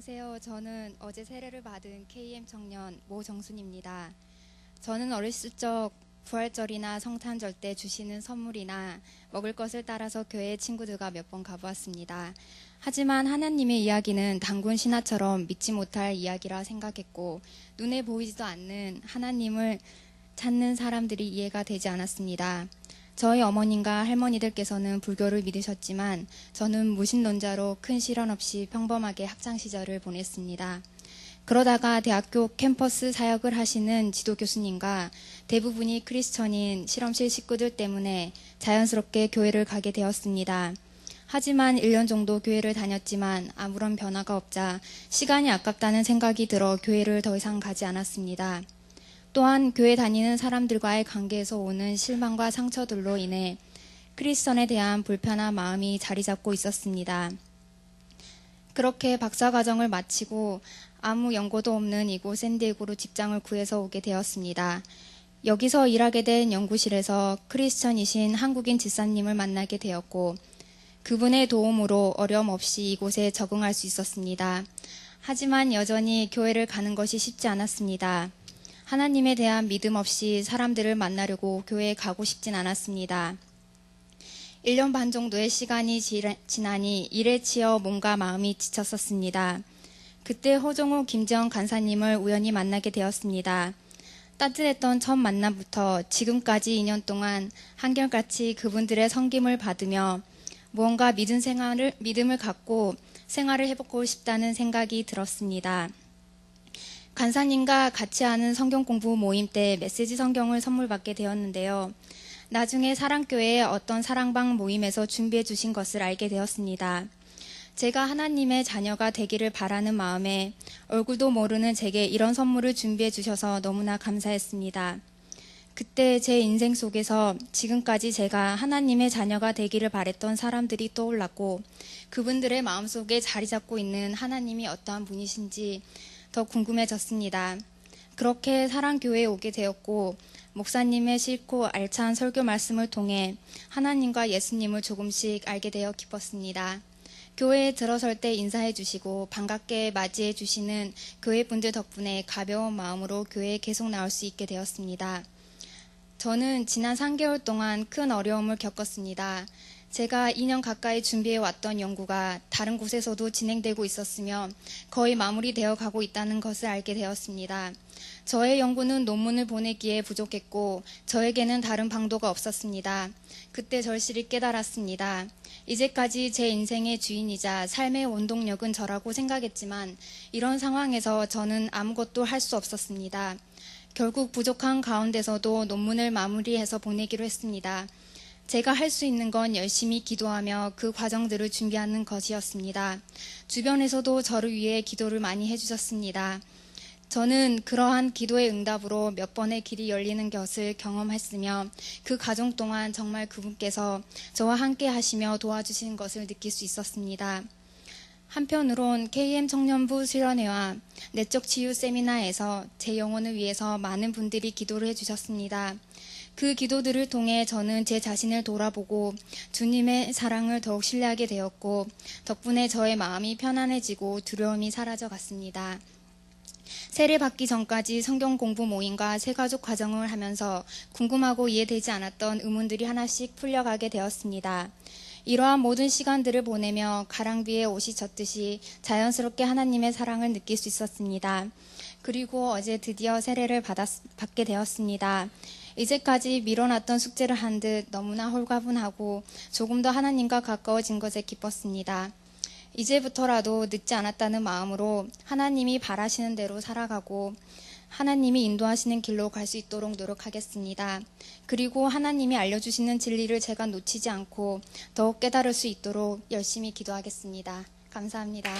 안녕하세요. 저는 어제 세례를 받은 KM 청년 모정순입니다. 저는 어렸을 적 부활절이나 성탄절 때 주시는 선물이나 먹을 것을 따라서 교회 친구들과 몇 번 가보았습니다. 하지만 하나님의 이야기는 단군 신화처럼 믿지 못할 이야기라 생각했고 눈에 보이지도 않는 하나님을 찾는 사람들이 이해가 되지 않았습니다. 저희 어머님과 할머니들께서는 불교를 믿으셨지만 저는 무신론자로 큰 시련 없이 평범하게 학창 시절을 보냈습니다. 그러다가 대학교 캠퍼스 사역을 하시는 지도 교수님과 대부분이 크리스천인 실험실 식구들 때문에 자연스럽게 교회를 가게 되었습니다. 하지만 1년 정도 교회를 다녔지만 아무런 변화가 없자 시간이 아깝다는 생각이 들어 교회를 더 이상 가지 않았습니다. 또한 교회 다니는 사람들과의 관계에서 오는 실망과 상처들로 인해 크리스천에 대한 불편한 마음이 자리 잡고 있었습니다. 그렇게 박사과정을 마치고 아무 연고도 없는 이곳 샌디에고로 직장을 구해서 오게 되었습니다. 여기서 일하게 된 연구실에서 크리스천이신 한국인 집사님을 만나게 되었고 그분의 도움으로 어려움 없이 이곳에 적응할 수 있었습니다. 하지만 여전히 교회를 가는 것이 쉽지 않았습니다. 하나님에 대한 믿음 없이 사람들을 만나려고 교회에 가고 싶진 않았습니다. 1년 반 정도의 시간이 지나니 일에 치여 몸과 마음이 지쳤었습니다. 그때 호종호 김재원 간사님을 우연히 만나게 되었습니다. 따뜻했던 첫 만남부터 지금까지 2년 동안 한결같이 그분들의 섬김을 받으며 무언가 믿음을 갖고 생활을 해보고 싶다는 생각이 들었습니다. 간사님과 같이 하는 성경 공부 모임 때 메시지 성경을 선물 받게 되었는데요. 나중에 사랑교회의 어떤 사랑방 모임에서 준비해 주신 것을 알게 되었습니다. 제가 하나님의 자녀가 되기를 바라는 마음에 얼굴도 모르는 제게 이런 선물을 준비해 주셔서 너무나 감사했습니다. 그때 제 인생 속에서 지금까지 제가 하나님의 자녀가 되기를 바랬던 사람들이 떠올랐고 그분들의 마음속에 자리 잡고 있는 하나님이 어떠한 분이신지 더 궁금해졌습니다. 그렇게 사랑교회에 오게 되었고 목사님의 싫고 알찬 설교 말씀을 통해 하나님과 예수님을 조금씩 알게 되어 기뻤습니다. 교회에 들어설 때 인사해 주시고 반갑게 맞이해 주시는 교회분들 덕분에 가벼운 마음으로 교회에 계속 나올 수 있게 되었습니다. 저는 지난 3개월 동안 큰 어려움을 겪었습니다. 제가 2년 가까이 준비해 왔던 연구가 다른 곳에서도 진행되고 있었으며 거의 마무리되어 가고 있다는 것을 알게 되었습니다. 저의 연구는 논문을 보내기에 부족했고 저에게는 다른 방도가 없었습니다. 그때 절실히 깨달았습니다. 이제까지 제 인생의 주인이자 삶의 원동력은 저라고 생각했지만 이런 상황에서 저는 아무것도 할 수 없었습니다. 결국 부족한 가운데서도 논문을 마무리해서 보내기로 했습니다. 제가 할 수 있는 건 열심히 기도하며 그 과정들을 준비하는 것이었습니다. 주변에서도 저를 위해 기도를 많이 해주셨습니다. 저는 그러한 기도의 응답으로 몇 번의 길이 열리는 것을 경험했으며 그 과정 동안 정말 그분께서 저와 함께 하시며 도와주시는 것을 느낄 수 있었습니다. 한편으론 KM 청년부 수련회와 내적 치유 세미나에서 제 영혼을 위해서 많은 분들이 기도를 해주셨습니다. 그 기도들을 통해 저는 제 자신을 돌아보고 주님의 사랑을 더욱 신뢰하게 되었고 덕분에 저의 마음이 편안해지고 두려움이 사라져 갔습니다. 세례 받기 전까지 성경 공부 모임과 새가족 과정을 하면서 궁금하고 이해되지 않았던 의문들이 하나씩 풀려가게 되었습니다. 이러한 모든 시간들을 보내며 가랑비에 옷이 젖듯이 자연스럽게 하나님의 사랑을 느낄 수 있었습니다. 그리고 어제 드디어 세례를 받게 되었습니다. 이제까지 미뤄놨던 숙제를 한 듯 너무나 홀가분하고 조금 더 하나님과 가까워진 것에 기뻤습니다. 이제부터라도 늦지 않았다는 마음으로 하나님이 바라시는 대로 살아가고 하나님이 인도하시는 길로 갈 수 있도록 노력하겠습니다. 그리고 하나님이 알려주시는 진리를 제가 놓치지 않고 더욱 깨달을 수 있도록 열심히 기도하겠습니다. 감사합니다.